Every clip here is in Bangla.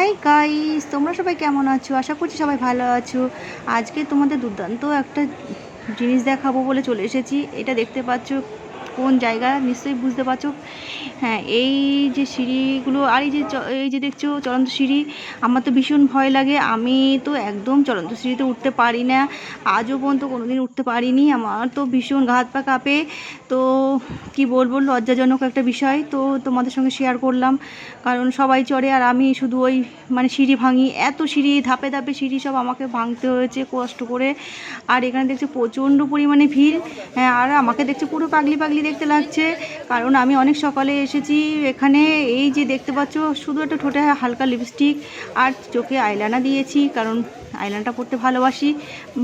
হাই গাইস, তোমরা সবাই কেমন আছো? আশা করছি সবাই ভালো আছো। আজকে তোমাদের দুর্দান্ত একটা জিনিস দেখাবো বলে চলে এসেছি। এটা দেখতে পাচ্ছ কোন জায়গা নিশ্চয়ই বুঝতে পারছো। হ্যাঁ, এই যে সিঁড়িগুলো আর এই যে দেখছো চলন্ত সিঁড়ি, আমার তো ভীষণ ভয় লাগে। আমি তো একদম চলন্ত সিঁড়িতে উঠতে পারি না, আজও পর্যন্ত কোনো দিন উঠতে পারিনি। আমার তো ভীষণ গা হাত পা কাঁপে। তো কি বলবো, লজ্জাজনক একটা বিষয়। তো তোমাদের সঙ্গে শেয়ার করলাম, কারণ সবাই চড়ে আর আমি শুধু ওই মানে সিঁড়ি ভাঙি। এত সিঁড়ি, ধাপে ধাপে সিঁড়ি সব আমাকে ভাঙতে হয়েছে কষ্ট করে। আর এখানে দেখছি প্রচণ্ড পরিমাণে ভিড়। হ্যাঁ, আর আমাকে দেখছে পুরো পাগলি পাগলি দেখতে লাগছে, কারণ আমি অনেক সকালে এসেছি এখানে। এই যে দেখতে পাচ্ছ, শুধু একটা ঠোঁটে হালকা লিপস্টিক আর চোখে আইলাইনার দিয়েছি, কারণ আইলাইনারটা পরতে ভালোবাসি।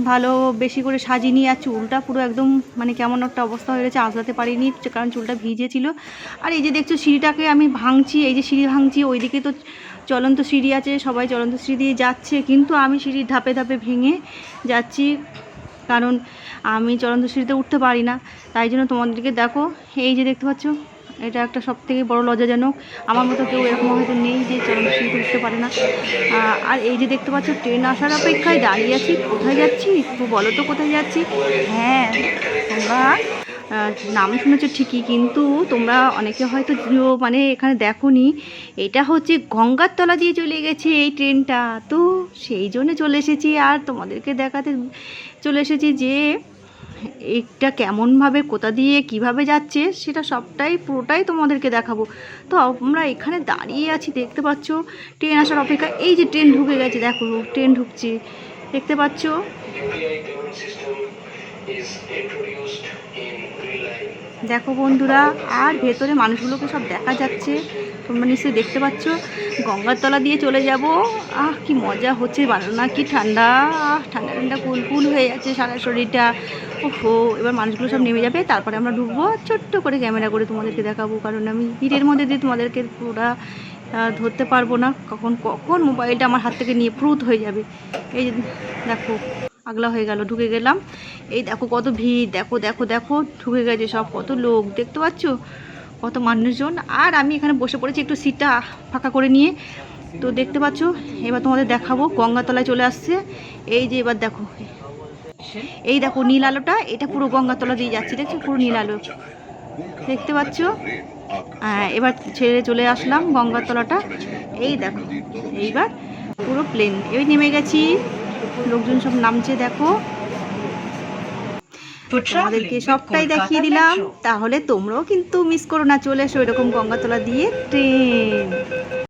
ভালো বেশি করে সাজিনি। আর চুলটা পুরো একদম মানে কেমন একটা অবস্থা হয়ে গেছে, আঁচড়াতে পারিনি কারণ চুলটা ভিজে ছিল। আর এই যে দেখছো সিঁড়িটাকে আমি ভাঙছি, এই যে সিঁড়ি ভাঙছি, ওইদিকে তো চলন্ত সিঁড়ি আছে, সবাই চলন্ত সিঁড়ি দিয়ে যাচ্ছে, কিন্তু আমি সিঁড়ির ধাপে ধাপে ভেঙে যাচ্ছি, কারণ আমি চলন্ত সিঁড়িতে উঠতে পারি না। তাই জন্য তোমাদেরকে দেখো, এই যে দেখতে পাচ্ছ, এটা একটা সবথেকে বড় লজ্জাজনক। আমার মতো কেউ এরকম হয়তো নেই যে চলন্ত সিঁড়িতে উঠতে পারে না। আর এই যে দেখতে পাচ্ছ, ট্রেন আসার অপেক্ষায় দাঁড়িয়ে আছি। কোথায় যাচ্ছি একটু বলো তো, কোথায় যাচ্ছি? হ্যাঁ, তোমরা নাম শুনেছো ঠিকই, কিন্তু তোমরা অনেকে হয়তো মানে এখানে দেখোনি। এটা হচ্ছে গঙ্গার তলা দিয়ে চলে গেছে এই ট্রেনটা। তো সেই জন্য চলে এসেছি আর তোমাদেরকে দেখাতে চলে এসেছি যে এটা কেমনভাবে, কোথা দিয়ে, কিভাবে যাচ্ছে, সেটা সবটাই পুরোটাই তোমাদেরকে দেখাবো। তো আমরা এখানে দাঁড়িয়ে আছি, দেখতে পাচ্ছ ট্রেন আসার অপেক্ষা। এই যে ট্রেন ঢুকে গেছে, দেখো ট্রেন ঢুকছে, দেখতে পাচ্ছ। দেখো বন্ধুরা, আর ভেতরে মানুষগুলোকে সব দেখা যাচ্ছে, তোমরা নিশ্চয়ই দেখতে পাচ্ছ। গঙ্গার তলা দিয়ে চলে যাব। কি মজা হচ্ছে, না কি ঠান্ডা, ঠান্ডা ঠান্ডা কুলকুল হয়ে যাচ্ছে সারা শরীরটা। ওহো, এবার মানুষগুলো সব নেমে যাবে, তারপরে আমরা ঢুকবো। ছোট্ট করে ক্যামেরা করে তোমাদেরকে দেখাবো, কারণ আমি ভিড়ের মধ্যে দিয়ে তোমাদেরকে পুরো ধরতে পারবো না। কখন কখন মোবাইলটা আমার হাত থেকে নিয়ে প্রুত হয়ে যাবে। এই যে দেখো, আগলা হয়ে গেল, ঢুকে গেলাম। এই দেখো কত ভিড়, দেখো দেখো দেখো, ঢুকে গেছে সব, কত লোক দেখতে পাচ্ছ, কত মানুষজন। আর আমি এখানে বসে পড়েছি একটু সিটটা ফাঁকা করে নিয়ে। তো দেখতে পাচ্ছ, এবার তোমাদের দেখাবো গঙ্গাতলায় চলে আসছে। এই যে এবার দেখো, এই দেখো নীল আলোটা, এটা পুরো গঙ্গাতলা দিয়ে যাচ্ছে, দেখছো পুরো নীল আলো, দেখতে পাচ্ছ। এবার ছেড়ে চলে আসলাম গঙ্গাতলাটা। এই দেখো, এইবার পুরো প্লেন, এই নেমে গেছি, লোকজন সব নামছে দেখো। তোমাদেরকে সবটাই দেখিয়ে দিলাম, তাহলে তোমরাও কিন্তু মিস করো না, চলে এসো এরকম গঙ্গাতলা দিয়ে ট্রেন।